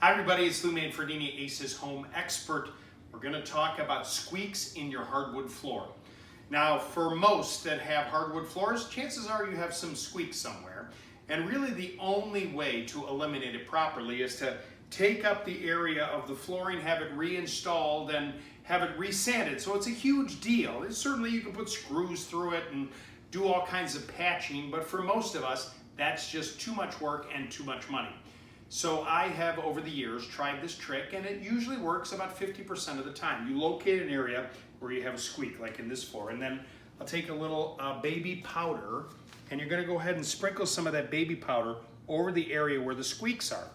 Hi everybody, it's Lou Manfredini, Ace's home expert. We're going to talk about squeaks in your hardwood floor. Now, for most that have hardwood floors, chances are you have some squeaks somewhere. And really the only way to eliminate it properly is to take up the area of the flooring, have it reinstalled, and have it resanded. So it's a huge deal. Certainly you can put screws through it and do all kinds of patching, but for most of us, that's just too much work and too much money. So I have, over the years, tried this trick, and it usually works about 50% of the time. You locate an area where you have a squeak, like in this floor, and then I'll take a little baby powder, and you're gonna go ahead and sprinkle some of that baby powder over the area where the squeaks are.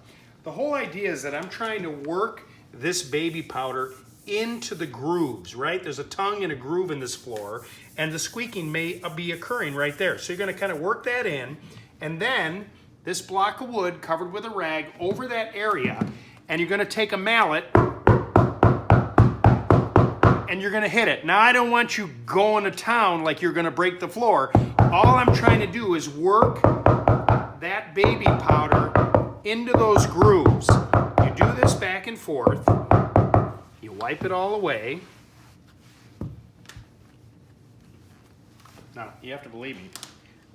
The whole idea is that I'm trying to work this baby powder into the grooves, right? There's a tongue and a groove in this floor, and the squeaking may be occurring right there. So you're gonna kind of work that in, and then this block of wood covered with a rag over that area, and you're gonna take a mallet and you're gonna hit it. Now, I don't want you going to town like you're gonna break the floor. All I'm trying to do is work that baby powder into those grooves. You do this back and forth. You wipe it all away. Now, you have to believe me,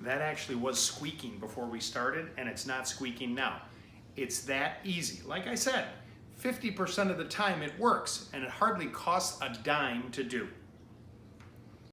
that actually was squeaking before we started, and it's not squeaking now. It's that easy. Like I said, 50% of the time it works, and it hardly costs a dime to do.